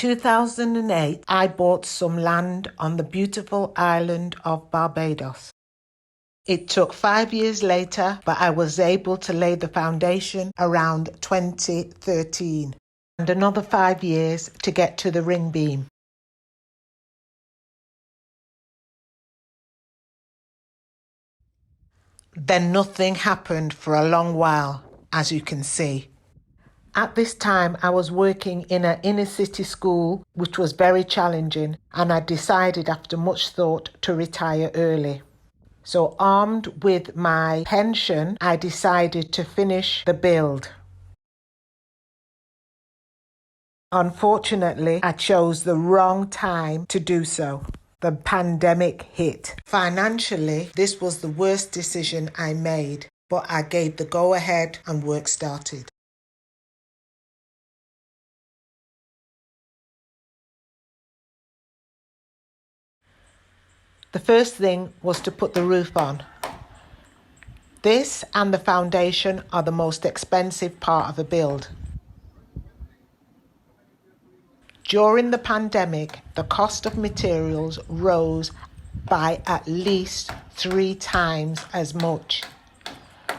2008, I bought some land on the beautiful island of Barbados. It took 5 years later, but I was able to lay the foundation around 2013, and another 5 years to get to the ring beam. Then nothing happened for a long while, as you can see. At this time, I was working in an inner city school, which was very challenging, and I decided after much thought to retire early. So armed with my pension, I decided to finish the build. Unfortunately, I chose the wrong time to do so. The pandemic hit. Financially, this was the worst decision I made, but I gave the go-ahead and work started. The first thing was to put the roof on. This and the foundation are the most expensive part of a build. During the pandemic, the cost of materials rose by at least 3 times as much.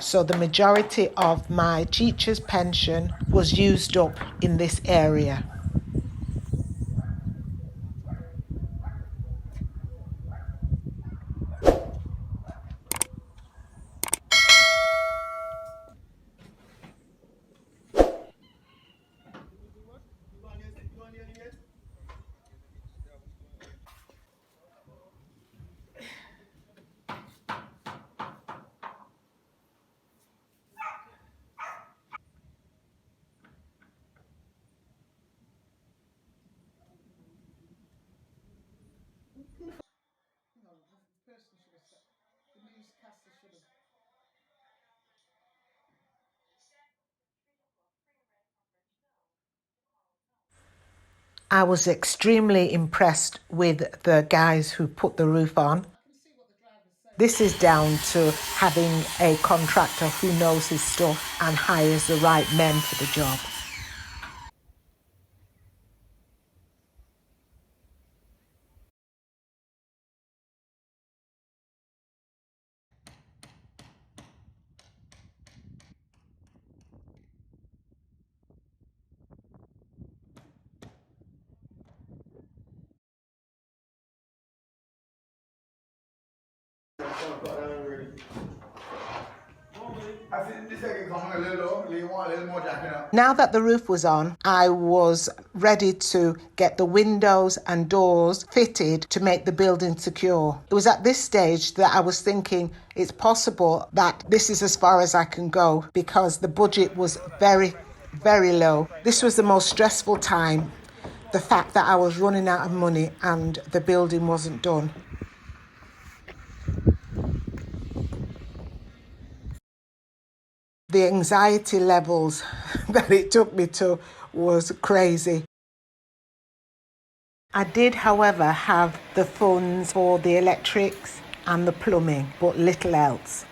So the majority of my teacher's pension was used up in this area. I was extremely impressed with the guys who put the roof on. This is down to having a contractor who knows his stuff and hires the right men for the job. Now that the roof was on, I was ready to get the windows and doors fitted to make the building secure. It was at this stage that I was thinking it's possible that this is as far as I can go because the budget was very, very low. This was the most stressful time, the fact that I was running out of money and the building wasn't done. The anxiety levels that it took me to was crazy. I did, however, have the funds for the electrics and the plumbing, but little else.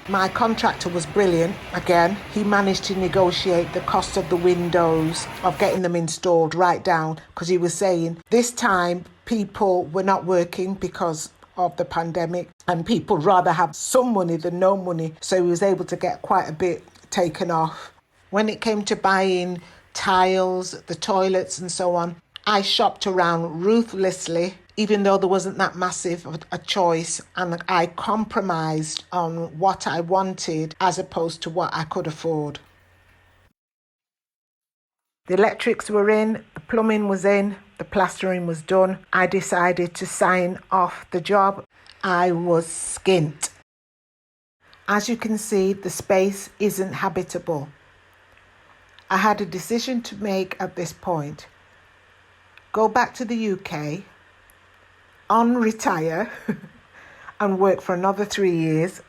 My contractor was brilliant. Again, he managed to negotiate the cost of the windows, of getting them installed right down, because he was saying this time people were not working because of the pandemic and people rather have some money than no money, so he was able to get quite a bit taken off. When it came to buying tiles, the toilets and so on, I shopped around ruthlessly, even though there wasn't that massive of a choice, and I compromised on what I wanted as opposed to what I could afford. The electrics were in, the plumbing was in, the plastering was done. I decided to sign off the job. I was skint. As you can see, the space isn't habitable. I had a decision to make at this point. Go back to the UK, retire and work for another 3 years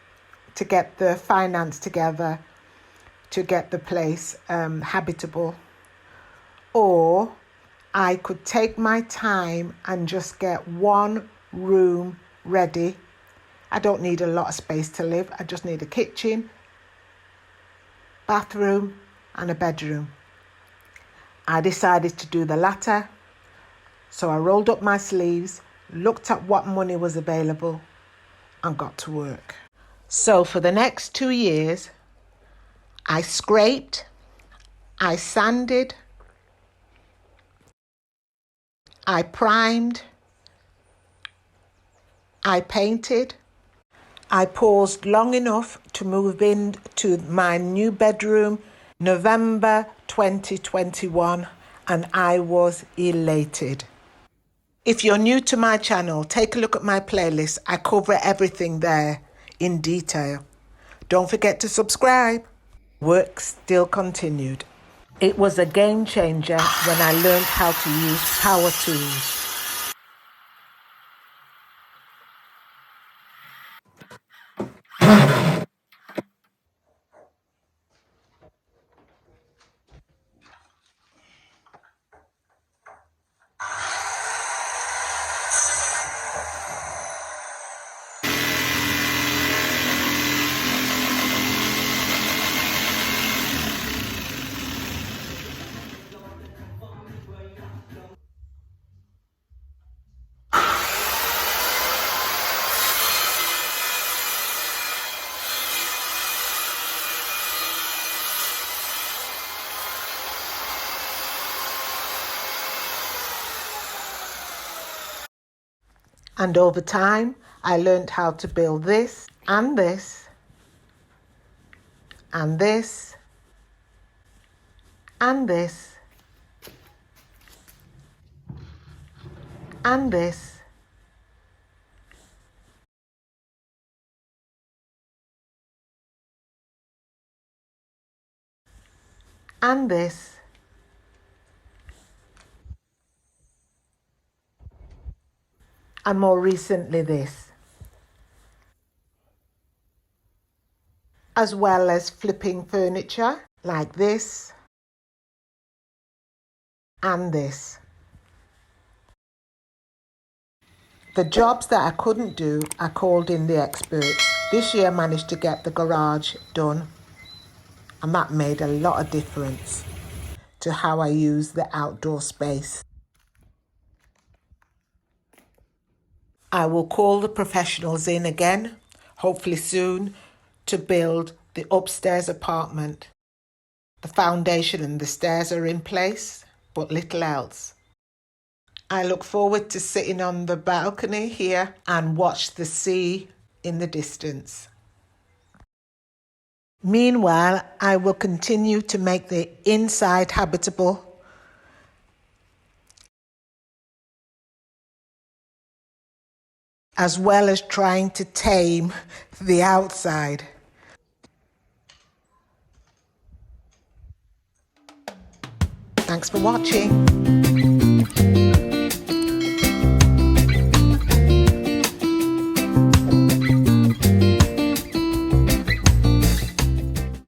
to get the finance together to get the place habitable. Or I could take my time and just get one room ready. I don't need a lot of space to live. I just need a kitchen, bathroom and a bedroom. I decided to do the latter, so I rolled up my sleeves, looked at what money was available, and got to work. So for the next 2 years, I scraped, I sanded, I primed, I painted. I paused long enough to move into my new bedroom November 2021, and I was elated. If you're new to my channel, take a look at my playlist. I cover everything there in detail. Don't forget to subscribe. Work still continued. It was a game changer when I learned how to use power tools. And over time, I learned how to build this and this and this and this and this and this and more recently this, as well as flipping furniture like this and this. The jobs that I couldn't do, I called in the experts. This year I managed to get the garage done, and that made a lot of difference to how I use the outdoor space. I will call the professionals in again, hopefully soon, to build the upstairs apartment. The foundation and the stairs are in place, but little else. I look forward to sitting on the balcony here and watch the sea in the distance. Meanwhile, I will continue to make the inside habitable, as well as trying to tame the outside. Thanks for watching.